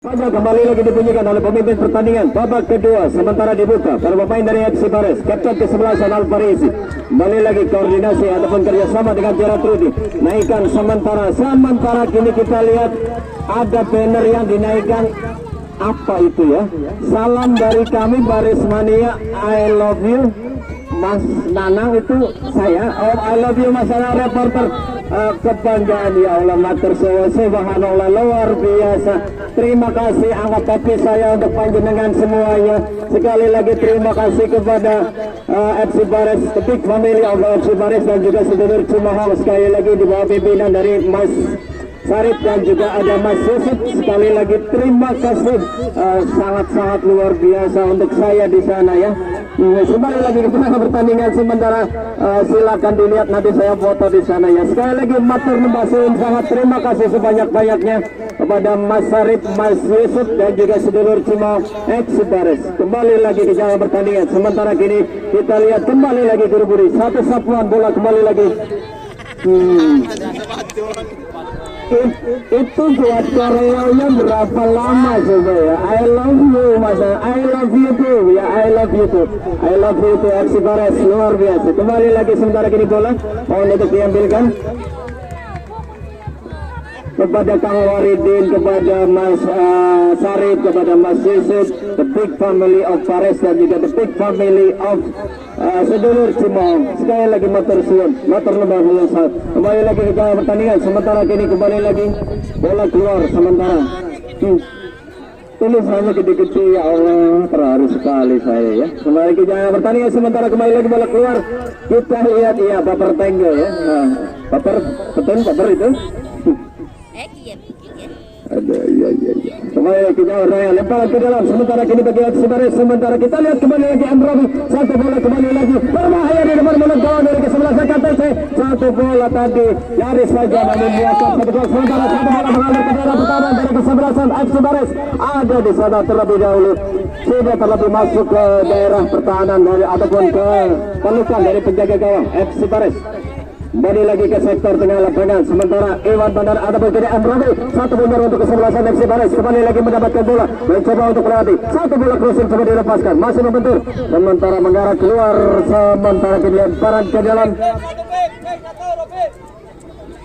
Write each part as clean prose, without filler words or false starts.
Panjang kembali lagi dibunyikan oleh pemimpin pertandingan babak kedua, sementara dibuka para pemain dari FC Bares, kapten ke-11 Alfarisi. Kembali lagi koordinasi ataupun kerjasama dengan Gerard Rudi. Naikkan sementara kini kita lihat ada banner yang dinaikkan. Apa itu ya? Salam dari kami Baris Mania, I love you Mas Nanang, itu saya. Oh, I love you Mas Nanang, reporter. Kebanggaan ya Allah, matur suwun, subhanallah, luar biasa. Terima kasih angkat kaki saya untuk panjenengan semuanya. Sekali lagi terima kasih kepada FC Bares, the big family of FC Bares, dan juga sedulur Cimahi. Sekali lagi di bawah pimpinan dari Mas Sarip dan juga ada Mas Yusuf. Sekali lagi terima kasih, sangat-sangat luar biasa untuk saya di sana ya. Kembali lagi ke tengah pertandingan sementara, silakan dilihat nanti saya foto di sana ya. Sekali lagi matur nuwun, sangat terima kasih sebanyak-banyaknya kepada Mas Sarip, Mas Yusuf dan juga sedulur Cimahi FC Bares. Kembali lagi ke tengah pertandingan sementara kini kita lihat kembali lagi buru-buru satu sapuan bola kembali lagi. Itu buat Koreanya berapa lama coba ya? I love you Mas, I love you too ya, I love you too, I love you too FC Bares, luar biasa. Kembali lagi sementara kini bola mohon untuk diambilkan kepada Kang Waridin, kepada Mas Sarip, kepada Mas Yusuf, the big family of Bares dan juga the big family of sedulur Cimahi. Sekali lagi matur suwun, matur nuwun. Kembali lagi ke pertandingan sementara kini kembali lagi bola keluar sementara. Tulisannya gede-gede ya Allah, terharu sekali saya ya. Kembali ke pertandingan sementara kembali lagi bola keluar. Kita lihat ya baper tenggel ya. Baper betul baper itu. Ada ya. Kembali lagi Raya lempar ke dalam sementara kini bagi FC Bares. Sementara kita lihat kembali lagi Amrobi, satu bola kembali lagi berbahaya di depan mulut gawang dari ke-11 KTC. Satu bola tadi nyaris saja namun biarkan satu gol. Sementara satu bola mengalir ke dalam pertahanan dari ke-11 FC Bares. Ada di sana terlebih dahulu, sudah terlebih masuk ke daerah pertahanan dari ataupun ke pelukan dari penjaga gawang FC Bares. Kembali lagi ke sektor tengah lapangan sementara Iwan Bandar ataupun kini Amrobi, satu benar untuk ke-11 FC Bares. Kembali lagi mendapatkan bola, mencoba untuk melewati satu bola crossing coba dilepaskan, masih membentur sementara mengarah keluar sementara kini lemparan ke dalam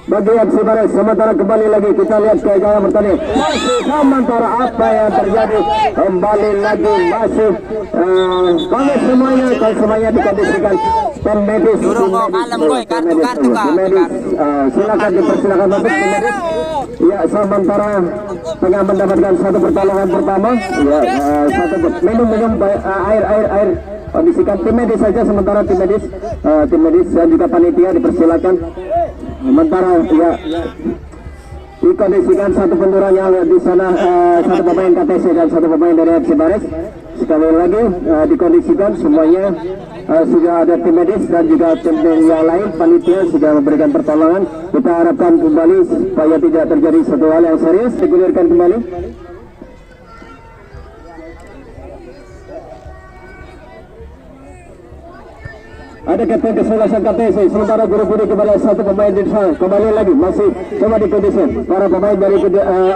bagi FC Bares. Sementara kembali lagi kita lihat ke gawang pertandingan masih sementara apa yang terjadi, kembali lagi masih kalau semuanya dikondisikan tim medis. Silakan dipersilakan untuk tim medis ya. Sementara tengah mendapatkan satu pertolongan pertama ya, satu minum air kondisikan tim medis saja. Sementara tim medis dan juga panitia dipersilakan sementara ya dikondisikan satu benturan yang di sana, satu pemain KTC dan satu pemain dari FC Bares. Sekali lagi dikondisikan semuanya, sudah ada tim medis dan juga tim yang lain, panitia sudah memberikan pertolongan. Kita harapkan kembali supaya tidak terjadi satu hal yang serius. Digulirkan kembali. Ada kapten ke-11 KTC, sementara guru-guru kepada satu pemain di sana. Kembali lagi masih coba dikondisikan para pemain dari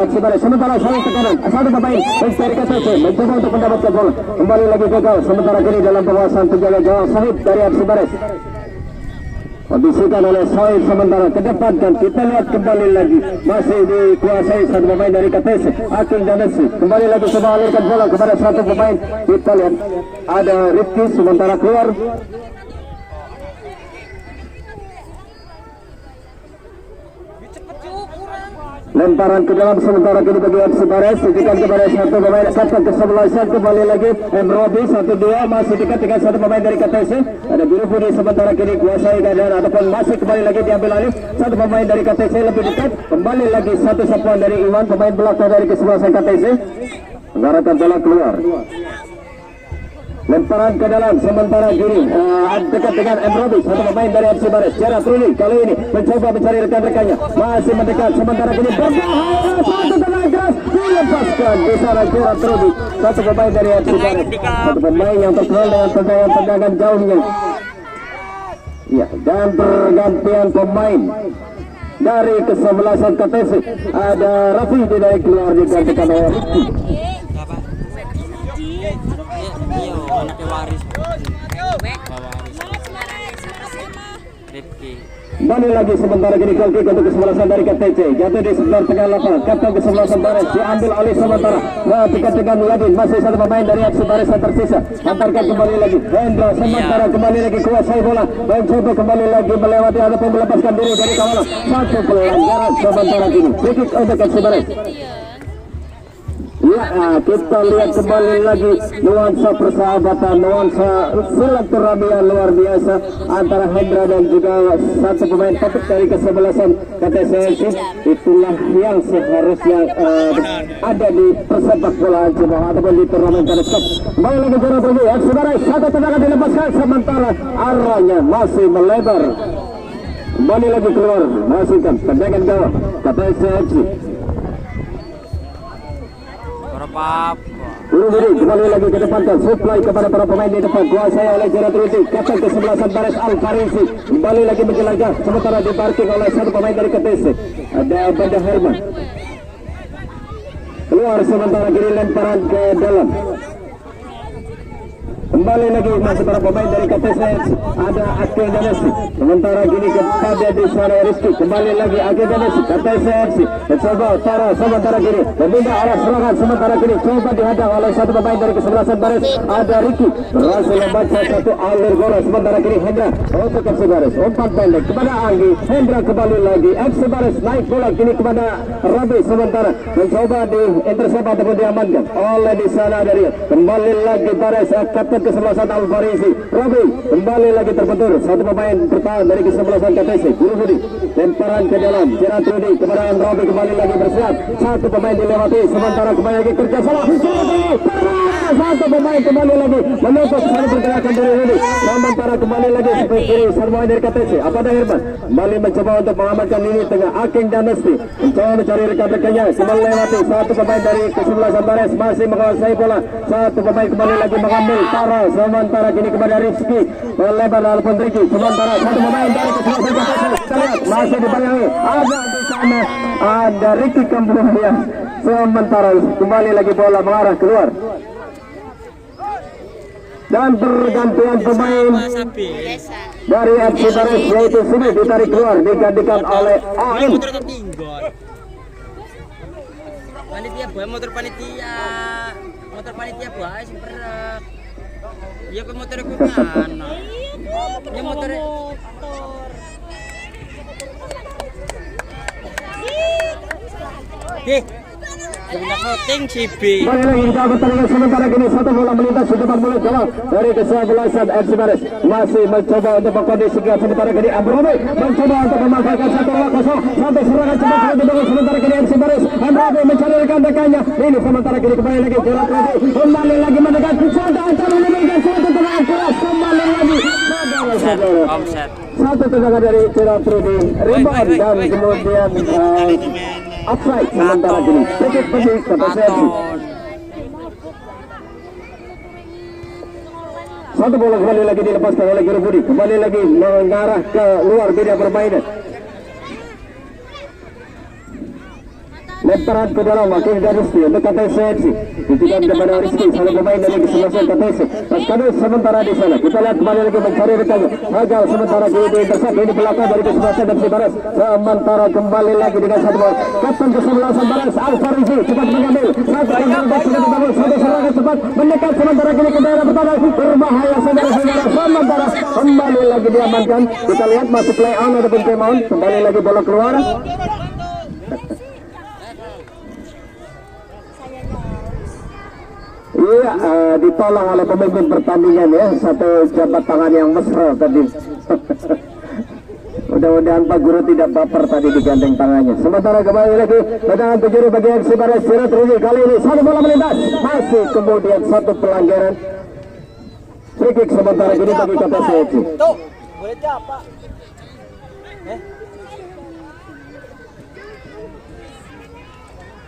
FC Bares. Sementara salah ke kanan, satu pemain dari KTC mencoba untuk mendapatkan bola. Kembali lagi gagal. Sementara kini dalam penguasaan penjaga gawang Sahib dari FC Bares. Kondisikan oleh Sahib sementara ke depan dan kita lihat kembali lagi masih dikuasai satu pemain dari KTC, Aking Danesi. Kembali lagi coba alirkan bola kepada satu pemain. Kita lihat ada Rifki sementara keluar. Lemparan ke dalam sementara kini bagi FC Bares, didikan kepada satu pemain kapten ke-11. Kembali lagi Robi 1-2 masih dekat dengan satu pemain dari KTC. Ada Guru Budi sementara kini kuasai keadaan ataupun masih kembali lagi diambil alih satu pemain dari KTC lebih dekat. Kembali lagi satu sapuan dari Iwan, pemain belakang dari ke-11 KTC. Mengarahkan bola keluar. Lemparan ke dalam sementara kini dekat dengan Robi, satu pemain dari FC Bares. Gerard Ruli kali ini mencoba mencari rekan-rekannya, masih mendekat sementara kini berbahaya, satu tendangan keras dilepaskan di sana Gerard Ruli, satu pemain dari FC Bares, satu pemain yang terkenal dengan tendangan jauhnya ya. Dan pergantian pemain dari kesebelasan KTC. Ada Raffi dari keluar digantikan oleh Rifki. Kembali lagi sementara kini goal kick untuk kesebelasan dari KTC. Jatuh di sebelah tengah lapangan. Kapten kesebelasan Bares diambil oleh sementara. Dekat dengan lagi masih satu pemain dari aksi Bares yang tersisa. Antarkan kembali lagi. Hendra sementara kembali lagi kuasai bola. Mencoba kembali lagi melewati ataupun melepaskan diri dari kawanan. Satu pelanggaran sementara kini. Free kick untuk aksi Bares. Ya, kita lihat kembali lagi nuansa persahabatan, nuansa silaturahmi yang luar biasa antara Hendra dan juga satu pemain topik dari kesebelasan KTCFC. Itulah yang seharusnya ada di persepak bolaan Cibao ataupun di turnamen KTCF. Kembali lagi jarak pergi, aksi Bares satu tendangan dilepaskan sementara arahnya masih melebar. Kembali lagi keluar, masukkan tendangan gawang KTCFC. Buru-buru kembali lagi ke depan dan supply kepada para pemain di depan. Kuasai oleh Jerat Ruti. Kapten kesebelasan Bares Al-Farisi kembali lagi menjelajah sementara diparking oleh satu pemain dari KTC. Ada Banda Herman. Keluar sementara kiri lemparan ke dalam. Kembali lagi masih para pemain dari KTC. Ada Akhil Danesi. Sementara kini kepada di sana Rizky. Kembali lagi Akhil Danesi. KTC FC. Mencoba Tara sementara kini. Memindah arah serangan sementara kini. Coba dihadang oleh satu pemain dari kesebelasan Bares. Ada Ricky. Berhasil membaca satu alir bola sementara kini Hendra. Untuk FC Bares. Umpan pendek kepada Anggi. Hendra kembali lagi. FC Bares naik bola kini kepada Rabi sementara. Mencoba di intercept ataupun diamankan oleh di sana dari. Kembali lagi Bares. Kapten kesebelasan Al-Farisi. Rabi kembali lagi terbentur satu pemain bertahan dari kesebelasan KTC. Buru-buru lemparan ke dalam. Jerat Rudi kepada Rabi kembali lagi bersiap. Satu pemain dilewati sementara kembali lagi kerja salah. Satu pemain kembali lagi menutup satu pergerakan dari Rudi. Sementara kembali lagi sebagai kiri satu pemain dari KTC. Apa ada Herman kembali mencoba untuk mengamankan ini tengah. Aking dan Nesti mencoba mencari rekan-rekannya. Kembali lewati satu pemain dari kesebelasan Bares masih menguasai bola. Satu pemain kembali lagi mengambil Tara sementara kini kepada Rizky melebar walaupun Ricky. Sementara satu pemain dari kesebelasan KTC masih dibayangi. Ada di sana ada Ricky Kambuaya. Sementara kembali lagi bola mengarah keluar. Dan bergantian pemain dari FC Bares yaitu Sumi ditarik keluar digantikan oleh AM. Panitia boy motor panitia boy semperak. Iya kan motor aku kan. Ya motor. Sudah voting CB. Sementara kini satu bola melintas di depan mulut gawang dari kesebelasan FC Bares masih mencoba untuk mengkondisikan sementara kini Amrobi mencoba untuk memanfaatkan satu bola kosong sampai serangan cepat dibangun sementara kini FC Bares. Amrobi mencari rekan-rekannya ini sementara kini kembali lagi Jerat Rudi kembali lagi mendekat satu antar meninggalkan satu tendangan keras kembali lagi satu tendangan dari Jerat Rudi rebound dan kemudian offside sementara kini sedikit pergi ke PSSI. Satu bola kembali lagi dilepaskan oleh Guru Budi. Kembali lagi mengarah ke luar media permainan. Lemparan ke dalam Akhil dan Rizky untuk KTCFC. Ditikan kepada Rizky, salah pemain dari kesebelasan KTC. Paskanus sementara di sana. Kita lihat kembali lagi mencari rekannya. Gagal sementara di intercept ini belakang dari kesebelasan FC Bares. Sementara kembali lagi dengan satu bola. Kapten kesebelasan Bares Al-Farisi cepat mengambil. Satu kembali sudah dibangun. Satu serangan cepat mendekat sementara kini ke daerah pertahanan. Berbahaya saudara-saudara. Sementara kembali lagi diamankan. Kita lihat masih play on ataupun game on. Kembali lagi bola keluar. Iya, ditolong oleh pemimpin pertandingan ya, satu jabat tangan yang mesra tadi. Mudah-mudahan Pak Guru tidak baper tadi digandeng tangannya. Sementara kembali lagi tendangan penjuru bagi FC Bares Jerat Rudi kali ini satu bola melintas, masih kemudian satu pelanggaran. Free kick sementara kini bagi KTCFC. Tuh, boleh apa?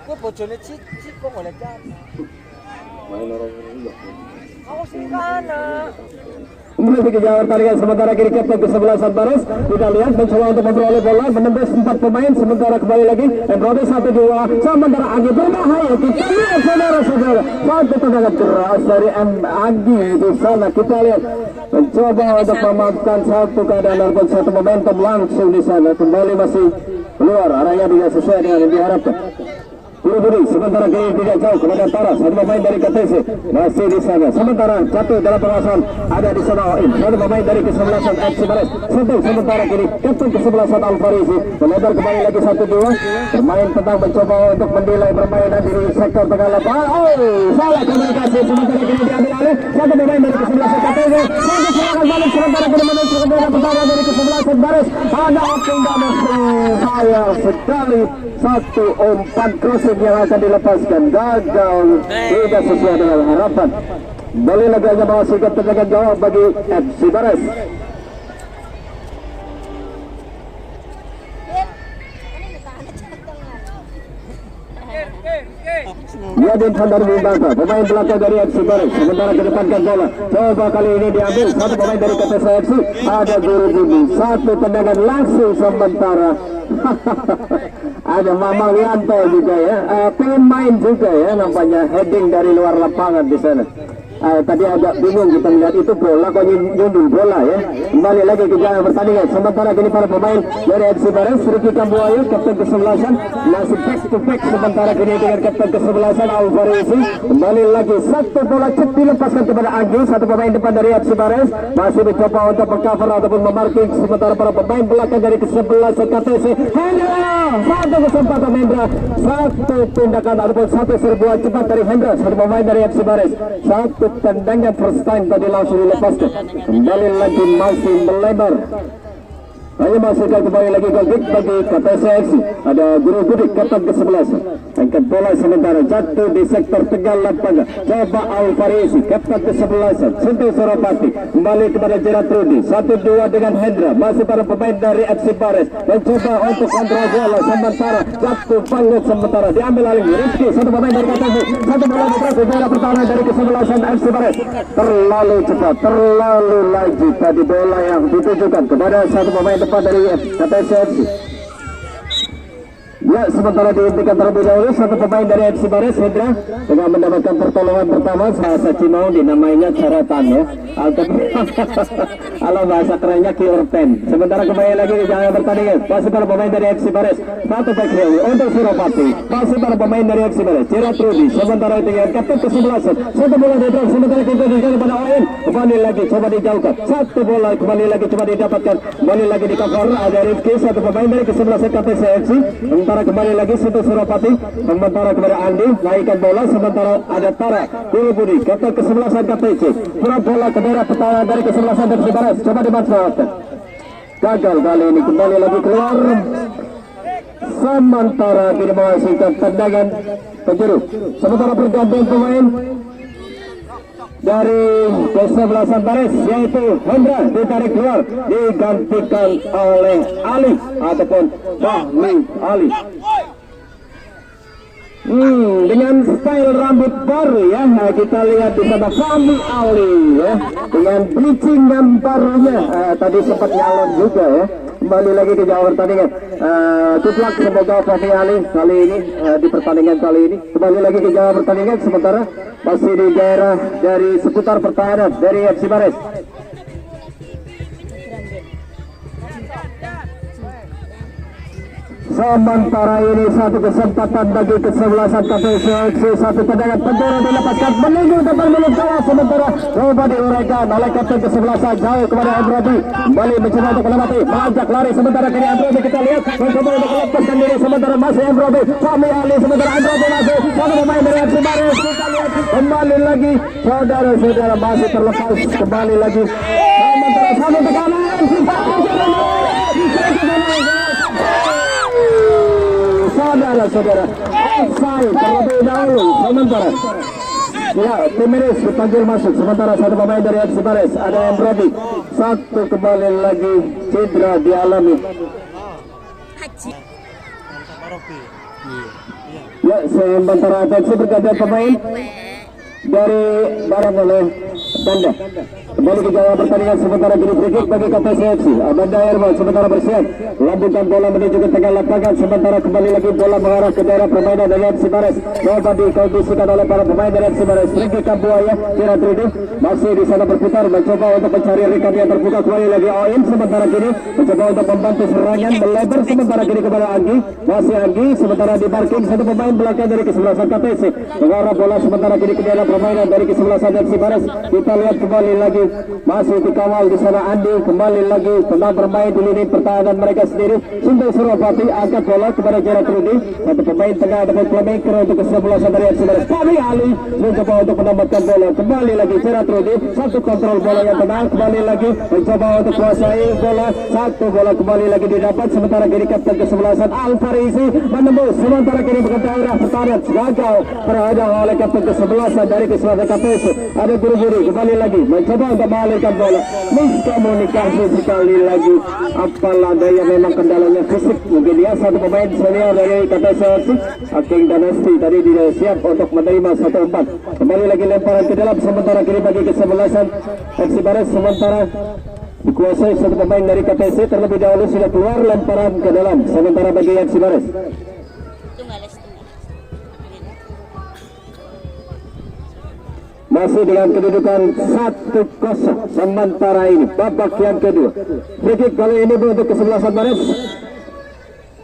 Kok bojone cicik kok boleh apa? Awas di kana. menuju ke jauh pertandingan. Sementara kiri kapten ke-11 Baris kita lihat mencoba untuk memperoleh bola, menembus 4 pemain. Sementara kembali lagi Emrodi 1-2. Sementara Agi berbahaya. Kita lihat saudara-saudara, satu tendangan keras dari Agi di sana. Kita lihat mencoba untuk memanfaatkan satu keadaan ataupun satu momentum langsung di sana. Kembali masih keluar arahnya tidak sesuai dengan yang diharapkan. Buru-buru sementara kiri tidak jauh kepada Taras, satu pemain dari KTC masih di sana. Sementara jatuh dalam pengawasan ada di sana Oin, satu pemain dari ke-11 FC Bares. Sementara kiri kapten ke-11 Alfarisi melebar kembali lagi 1-2. Bermain tentang mencoba untuk menilai permainan di sektor tengah lapangan. Salah komunikasi. Sementara kiri diambil alih satu pemain dari ke-11 KTC. Satu serangan balik sementara kiri menuju ke daerah pertahanan dari ke-11 Bares. Ada tendangan sayang sekali. Satu umpan crossing yang akan dilepaskan gagal, tidak sesuai dengan harapan. Balik lagi hanya menghasilkan tendangan jauh bagi FC Bares. Yadin Handar Bintasa, pemain belakang dari FC Bares. Sementara kedepankan bola, coba kali ini diambil satu pemain dari KTC FC. Ada Guru Budi, satu tendangan langsung sementara. Ada Mamang Yanto juga ya, pengen main juga ya, nampaknya heading dari luar lapangan di sana. Tadi agak bingung kita melihat itu bola kok nyundul bola ya. Kembali lagi ke jalan pertandingan. Sementara kini para pemain dari FC Bares, Ricky Kambuaya kapten ke-11 masih back to back. Sementara kini dengan kapten ke-11 Alvarez. Kembali lagi satu bola cepat dilepaskan kepada Agi, satu pemain depan dari FC Bares masih mencoba untuk mengcover ataupun memarking. Sementara para pemain belakang dari ke-11 KTC Hendra, satu kesempatan Hendra, satu tindakan ataupun satu serbuan cepat dari Hendra, satu pemain dari FC Bares, satu tendangan first time tadi langsung dilepaskan. Kembali lagi masih melebar. Hanya masukkan kembali lagi gol kick bagi KTC FC. Ada Guru Budik kapten ke-11. Angkat bola sementara jatuh di sektor tengah lapangan. Coba Alfarisi kapten ke-11 sentuh Suropati. Kembali kepada Gerard Rudi. 1-2 dengan Hendra. Masih para pemain dari FC Bares mencoba untuk kontrol bola. Sementara jatuh banget sementara diambil alih Rizky, satu pemain dari KTC. Satu bola berhasil daerah pertahanan dari ke-11 FC Bares. Terlalu cepat, terlalu laju tadi bola yang ditujukan kepada satu pemain depan dari KTC FC. Ya, sementara dihentikan terlebih dahulu satu pemain dari FC Bares, Hendra, dengan mendapatkan pertolongan pertama. Bahasa Cina dinamainya coretan ya, kalau bahasa kerennya kiorpen. Sementara kembali lagi ke jalan pertandingan. Masih para pemain dari FC Bares, satu back heel untuk Suropati. Masih para pemain dari FC Bares, Gerard Rudi. Sementara dengan kapten ke-11, satu bola didrop. Sementara kita dijauh pada Oin. Kembali lagi coba dijauhkan. Satu bola kembali lagi coba didapatkan. Kembali lagi di cover ada Rizky, satu pemain dari ke-11 KTC FC. Sementara kembali lagi satu Suropati. Sementara kepada Andi naikkan bola. Sementara ada Tara Guru Budi kapten ke-11 KTC. Kurang bola ke daerah pertahanan dari ke-11 FC Bares. Coba dimanfaatkan. Gagal kali ini, kembali lagi keluar. Sementara kini menghasilkan tendangan penjuru. Sementara pergantian pemain dari ke-11 Bares yaitu Hendra ditarik keluar, digantikan oleh Ali ataupun Fahmi Ali. Dengan style rambut baru ya, kita lihat di sana Fahmi Ali ya, dengan bleaching yang barunya. Tadi sempat nyalon juga ya. Kembali lagi ke jauh pertandingan. Good luck semoga Fahmi Ali kali ini di pertandingan kali ini. Kembali lagi ke jauh pertandingan. Sementara masih di daerah dari seputar pertahanan dari FC Bares. Sementara ini satu kesempatan bagi ke-11 KTC FC, satu tendangan penjara dilepaskan menuju depan milik gawang. Sementara coba diuraikan oleh kapten ke-11 jauh kepada Andradi. Kembali mencoba untuk melewati, mengajak lari. Sementara kini Andradi kita lihat mencoba untuk melepaskan diri. Sementara masih Andradi, Fahmi Ali. Sementara Andradi masih satu pemain dari FC Bares. Kita lihat kembali lagi saudara-saudara masih terlepas. Kembali lagi sementara satu tekanan. Saudara-saudara, offside terlebih dahulu. Sementara ya, Timiris dipanggil masuk. Sementara satu pemain dari FC Bares ada Andradi. Satu kembali lagi cedera dialami. Ya, sementara atensi bergantian pemain. dari barang oleh Banda. Kembali ke jawab pertandingan sementara kini free kick bagi KPS FC. Banda Herman sementara bersiap lambungkan bola menuju ke tengah lapangan, sementara kembali lagi bola mengarah ke daerah permainan dari FC Bares. Coba dikondisikan oleh para pemain dari FC Bares. Free kick Kambuaya Kira Tridi masih di sana berputar mencoba untuk mencari rekan yang terbuka, kembali lagi Oin sementara kini mencoba untuk membantu serangan melebar sementara kini kepada Anggi, masih Anggi sementara di parking satu pemain belakang dari kesebelasan KPS mengarah bola sementara kini ke daerah permainan dari kesebelasan FC Bares. Kita lihat kembali lagi masih dikawal di sana Andi, kembali lagi tengah bermain di lini pertahanan mereka sendiri. Sundel Suropati angkat bola kepada Gerard Rudi, satu pemain tengah ada playmaker untuk kesebelasan dari FC Bares. Kami Ali mencoba untuk mendapatkan bola, kembali lagi Gerard Rudi, satu kontrol bola yang tenang, kembali lagi mencoba untuk kuasai bola, satu bola kembali lagi didapat sementara kini kapten kesebelasan Al-Farisi menembus sementara kini bukan daerah pertahanan gagal terhadap oleh kapten kesebelasan dari kesebelasan KPS. Ada guru-guru kembali lagi mencoba untuk mengalirkan bola, miskomunikasi sekali lagi. Apalah daya memang kendalanya fisik mungkin dia, satu pemain senior dari KPS Aking Danasti tadi tidak siap untuk menerima satu umpan. Kembali lagi lemparan ke dalam sementara kini bagi kesebelasan FC Bares, sementara dikuasai satu pemain dari KPS terlebih dahulu sudah keluar lemparan ke dalam sementara bagi FC Bares. Masih dengan kedudukan 1-0 sementara ini babak yang kedua. Free kick kali ini untuk kesebelasan Bares.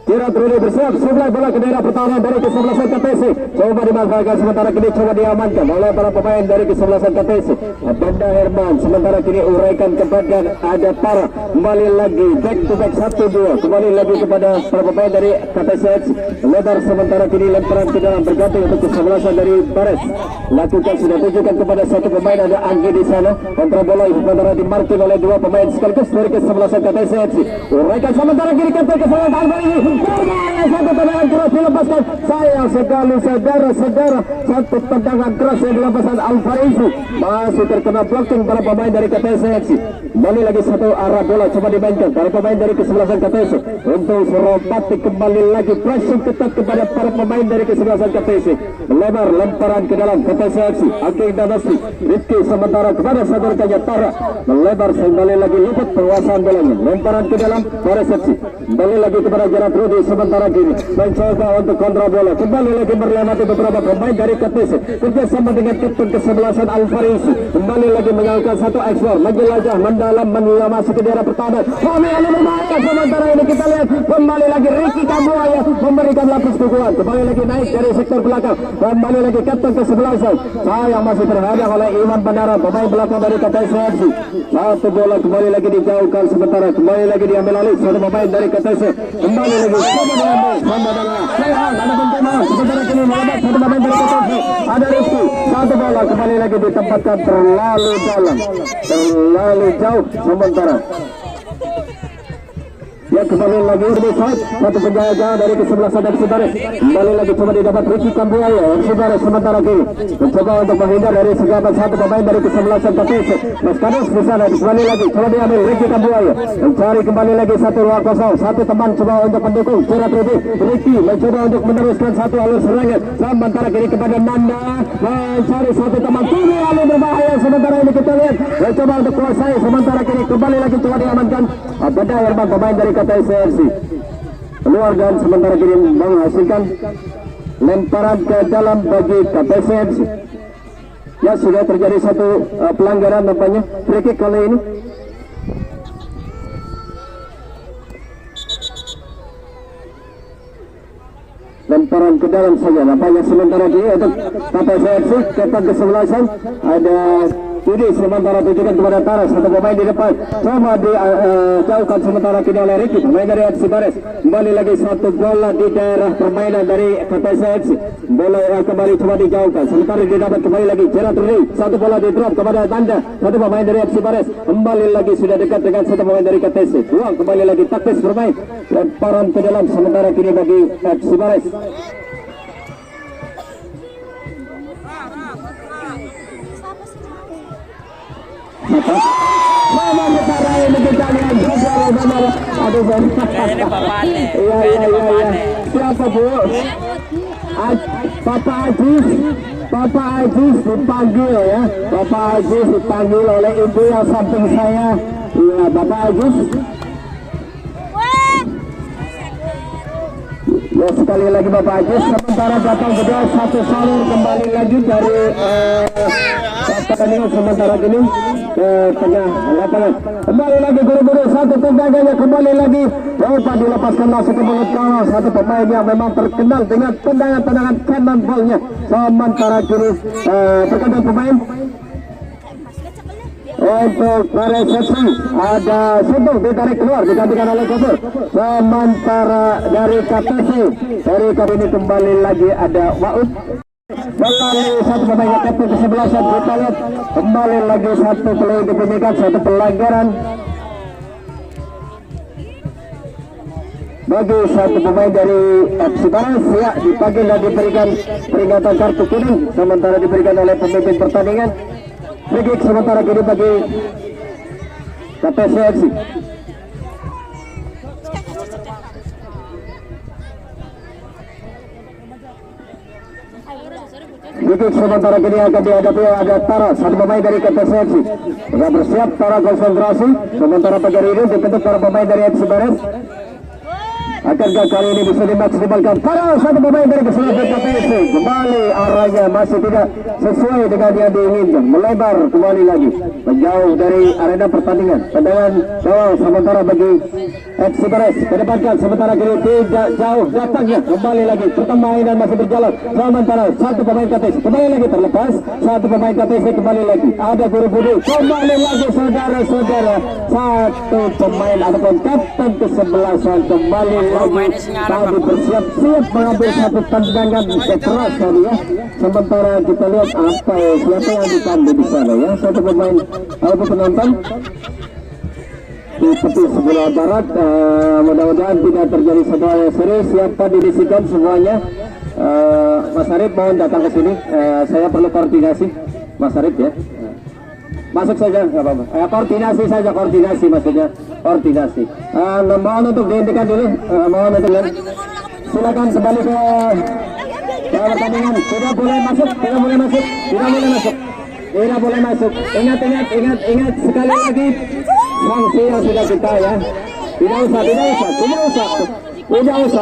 Gerard Rudi bersiap, sebelah bola ke daerah pertahanan dari kesebelasan KPS. Coba dimanfaatkan sementara kini coba diamankan oleh para pemain dari kesebelasan KPS. Banda Herman sementara kini uraikan kepada ada para, kembali lagi back to back 1-2, kembali lagi kepada para pemain dari KPS. Lebar sementara kini lemparan ke dalam berganti untuk kesebelasan dari Bares. Lakukan sudah tunjukkan kepada satu pemain ada Anggi di sana. Kontra bola sementara dimarking oleh dua pemain sekaligus dari kesebelasan KPS. Uraikan sementara kini kapten kesebelasan Al-Farisi. Satu tendangan keras dilepaskan, sayang sekali saudara-saudara, satu tendangan keras yang dilepaskan Al-Farisi masih terkena blocking para pemain dari KPS. Kembali lagi satu arah bola coba dimainkan para pemain dari kesebelasan KPS untuk Suropati, kembali lagi pressing ketat kepada para pemain dari kesebelasan KPS. Melebar lemparan ke dalam KPS Aking Danasti Rifki sementara kepada satu rekannya Tara, melebar kembali lagi luput penguasaan bolanya, lemparan ke dalam Bares FC. Kembali lagi kepada Gerard Rudi sementara kini mencoba untuk kontra bola, kembali lagi berlewati beberapa pemain dari KPS kerjasama dengan kapten kesebelasan Al-Farisi, kembali lagi melakukan satu ekspor menjelajah mendalam masuk ke daerah pertahanan. Kami ini berbahaya sementara ini kita lihat kembali lagi Ricky Kambuaya memberikan lapis dukungan, kembali lagi naik dari sektor belakang, kembali lagi kapten kesebelasan sayang masih terhadap oleh Iman Bandara pemain belakang dari KPS. Satu bola kembali lagi dijauhkan sementara kembali lagi diambil alih satu pemain dari KPS, kembali lagi sementara kini melebat satu pemain dari KPS ada Rizky, satu bola kembali lagi ditempatkan terlalu dalam, terlalu jauh sementara ya kembali lagi satu penjaga dari kesebelasan FC Bares, kembali lagi coba didapat Ricky Kambuaya FC Bares sementara kini mencoba untuk menghindar dari segapan satu pemain dari kesebelasan KPS. Mas Kadus di sana kembali lagi coba diambil Ricky Kambuaya mencari kembali lagi satu ruang kosong, satu teman coba untuk mendukung Gerard Rudi. Ricky mencoba untuk meneruskan satu alur serangan sementara kini kepada Nanda mencari satu teman lalu berbahaya sementara ini kita lihat mencoba untuk kuasai sementara kini kembali lagi coba diamankan Banda Herman pemain dari KPS keluar dan sementara kini menghasilkan lemparan ke dalam bagi KPS. Ya sudah terjadi satu pelanggaran nampaknya free kick kali ini. Lemparan ke dalam saja nampaknya sementara kini untuk KPS kapten kesebelasan ada Jadi sementara tujukan kepada Taras, satu pemain di depan coba dijauhkan sementara kini oleh Ricky, pemain dari FC Bares. Kembali lagi satu bola di daerah permainan dari KPS FC. Bola kembali coba dijauhkan, sementara didapat kembali lagi Gerard Rudi, satu bola di drop kepada Tanda, satu pemain dari FC Bares. Kembali lagi sudah dekat dengan satu pemain dari KPS. Buang kembali lagi taktis bermain, lemparan ke dalam sementara kini bagi FC Bares. Siapa bu? Papa Bapak Ajis dipanggil ya. Bapak Ajis dipanggil oleh ibu yang samping saya. Iya, Bapak Ajis. Ya, sekali lagi Bapak Ajis. Sementara datang kedua satu salur kembali lagi dari pertandingan sementara ini ke tengah lapangan. Kembali lagi guru-guru satu penjaganya kembali lagi. Dapat dilepaskan masuk ke mulut kawan satu pemain yang memang terkenal dengan tendangan-tendangan kanan bolnya. Sementara kini terkadang pemain untuk resepsi ada Sundung ditarik keluar digantikan oleh Gofur. Sementara dari KTC dari kali ini kembali lagi ada Waud melalui satu pemain kapten ke-11 kita lihat kembali lagi satu play dibunyikan satu pelanggaran bagi satu pemain dari FC Baras ya dipanggil dan diberikan peringatan kartu kuning sementara diberikan oleh pemimpin pertandingan. Free kick sementara kini bagi KTC FC. Free kick sementara kini akan dihadapi ada Tara, satu pemain dari KTC FC. Sudah bersiap Tara konsentrasi. Sementara pagi ini dibentuk para pemain dari FC Baras. Akankah kali ini bisa dimaksimalkan? Para satu pemain dari keseluruhan KTC kembali arahnya masih tidak sesuai dengan yang diinginkan, melebar kembali lagi menjauh dari arena pertandingan. Tendangan gawang sementara bagi FC Baras kedepankan sementara kini tidak jauh datangnya kembali lagi pertandingan masih berjalan sementara satu pemain KTC kembali lagi terlepas satu pemain KTC kembali lagi ada buru-buru kembali lagi saudara-saudara satu pemain ataupun kapten ke-11 kembali tadi bersiap-siap mengambil satu tendangan keras tadi ya. Sementara kita lihat apa ya, siapa yang dipandu di sana ya, satu pemain atau penonton di tepi sebelah barat. Mudah-mudahan tidak terjadi sebuah yang serius. Siapa didisikan semuanya. Mas Arif mohon datang ke sini. Saya perlu koordinasi Mas Arif ya. Masuk saja, nggak apa-apa. Koordinasi saja, koordinasi maksudnya, koordinasi. Mohon untuk dihentikan dulu, mohon untuk silakan kembali ke pertandingan. Tidak boleh masuk, tidak boleh masuk, tidak boleh masuk, tidak boleh masuk. Ingat sekali lagi sanksi yang sudah kita ya. Tidak usah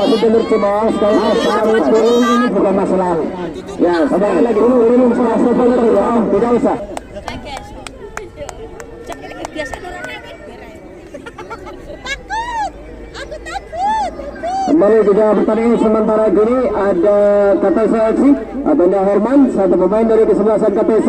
sebenarnya cuma sekali ini bukan masalah. Ya, sekali lagi dulu masalah sebenarnya ya, tidak usah. Kembali juga pertandingan sementara kini ada KTC FC Abanda Herman, satu pemain dari kesebelasan KTC.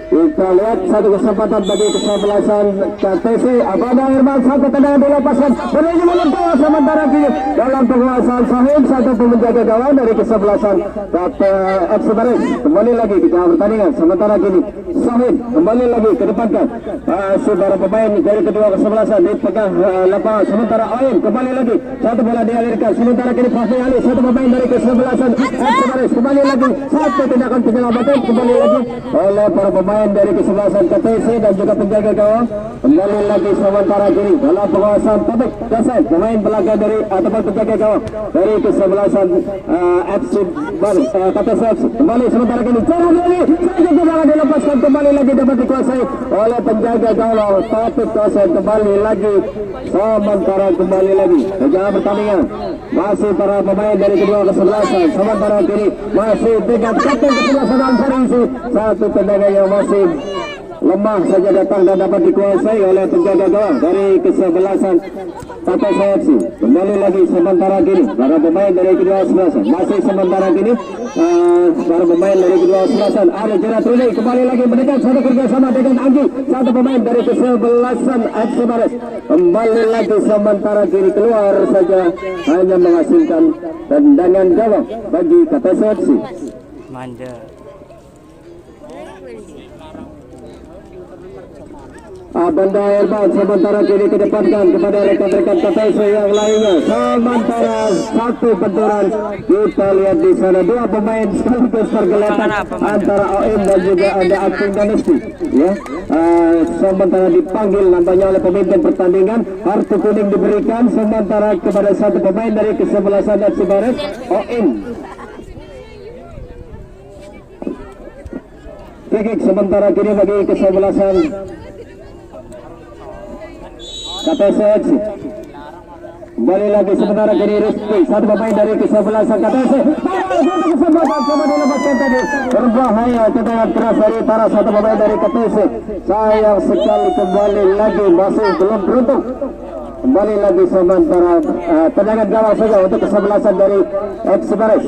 Kita lihat satu kesempatan bagi kesebelasan KTC Abanda Herman, satu tendangan dilepaskan menuju menentukan sementara kini dalam penguasaan Sahim, satu penjaga gawang dari kesebelasan FC Baras. Kembali lagi kita pertandingan sementara kini Sahim kembali lagi ke depankan saudara pemain dari kedua kesebelasan dipegang lapangan sementara Oin kembali lagi satu bola dialirkan sementara kini Fahmi Ali, satu pemain dari kesebelasan FC Baras kembali lagi satu tindakan penyelamatan kembali lagi oleh para pemain dari kesebelasan KTC dan juga penjaga gawang. Kembali lagi sementara kini dalam penguasaan Topik Dasen, pemain belakang dari ataupun penjaga gawang dari kesebelasan FC Baras KTC FC. Kembali sementara kini jangan lagi jangan dilepaskan kembali lagi dapat dikuasai oleh penjaga gawang Topik Dasen. Kembali lagi sementara kembali lagi jangan pertandingan masih para pemain dari kedua kesebelasan sementara kini masih dengan kapten kesebelasan Al-Farisi, satu tendangan yang masih lemah saja datang dan dapat dikuasai oleh penjaga gawang dari kesebelasan KTC FC. Kembali lagi sementara kini para pemain dari kedua kesebelasan masih sementara kini para pemain dari kedua kesebelasan ada Jerat Rudi kembali lagi mendekat satu kerjasama dengan Anggi, satu pemain dari kesebelasan FC Baras. Kembali lagi sementara kini keluar saja hanya menghasilkan tendangan gawang bagi KTC FC. Manja. Abanda Herman sementara kini kedepankan kepada rekan-rekan KTC yang lainnya. Sementara satu benturan kita lihat di sana dua pemain sekaligus tergeletak antara OM dan juga ada Aking Danesti. Ya, sementara dipanggil nampaknya oleh pemimpin pertandingan, kartu kuning diberikan sementara kepada satu pemain dari kesebelasan FC Baras OM. Kikik sementara kini bagi kesebelasan KTSX. Kembali lagi sementara kini Rizky, satu pemain dari kesebelasan KTSX. Kesempatan sama dilepaskan tadi. Berbahaya tendangan keras dari para satu pemain dari KTSX. Sayang sekali kembali lagi masih belum beruntung. Kembali lagi sementara tendangan gawang saja untuk kesebelasan dari FC Bares.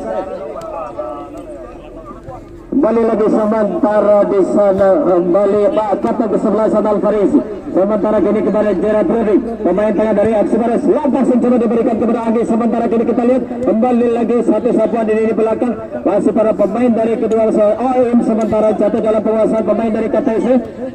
Kembali lagi sementara di sana kembali Pak Kapten kesebelasan Alfarisi. Sementara kini kepada Gerard Rudy, pemain tengah dari FC Bares. Langsung coba diberikan kepada Anggi. Sementara kini kita lihat kembali lagi satu sapuan di belakang. Masih para pemain dari kedua OM sementara jatuh dalam penguasaan pemain dari KTC.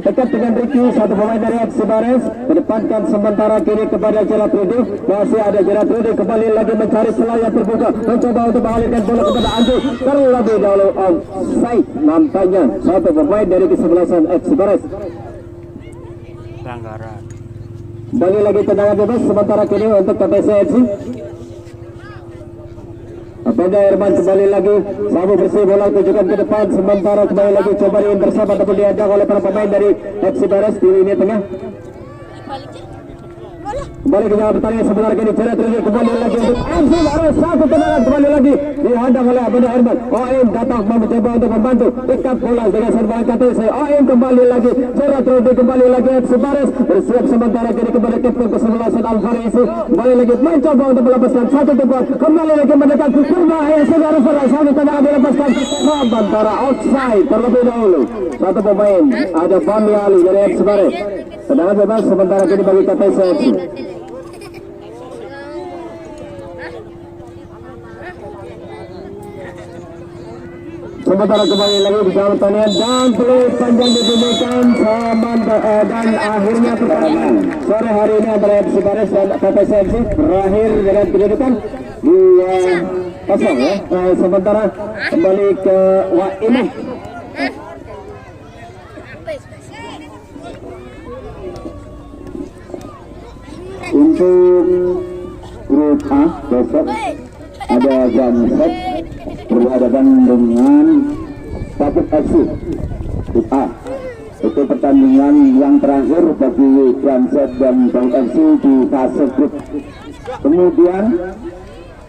Dekat dengan Ricky, satu pemain dari FC Bares. Kedepankan sementara kini kepada Gerard Rudy. Masih ada Gerard Rudy kembali lagi mencari celah yang terbuka. Mencoba untuk mengalihkan bola kepada Anggi. Terlebih dahulu offside nampaknya satu pemain dari kesebelasan FC Bares. Pelanggaran. Kembali lagi tendangan bebas sementara kini untuk KTCFC. Apabila Herman kembali lagi sabu bersih bola tujukan ke depan sementara kembali lagi coba bersama ataupun diajak oleh para pemain dari FC Bares di lini tengah. Kembali ke dalam pertandingan sebenarnya kini Gerard Rudy kembali lagi untuk FC Bares. Satu tendangan kembali lagi dihadang oleh Abdul Herman. OM datang mencoba untuk membantu dekat bola dengan serban KTC. OM kembali lagi Gerard Rudy kembali lagi FC Bares bersiap sementara kini kepada kapten kesebelasan Alfarisi. Kembali lagi mencoba untuk melepaskan satu tempat. Kembali lagi mendekat berbahaya saudara-saudara. Satu tendangan dilepaskan sementara outside terlebih dahulu. Satu pemain ada Fahmi Ali dari FC Bares. Tendangan bebas sementara kini bagi KTC. Sementara kembali lagi bersama pertandingan dan peluit panjang diberikan dan akhirnya pertandingan sore hari ini antara FC Bares dan KTSFC berakhir dengan kedudukan 2-0 ya. Sementara kembali ke Waimah. Untuk grup A besok ada Jamset berhadapan dengan Tapuk FC grup A. Itu pertandingan yang terakhir bagi Jamset dan Tapuk FC di fase grup. Kemudian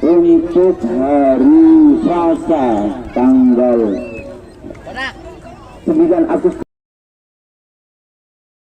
untuk hari Selasa tanggal 9 Agustus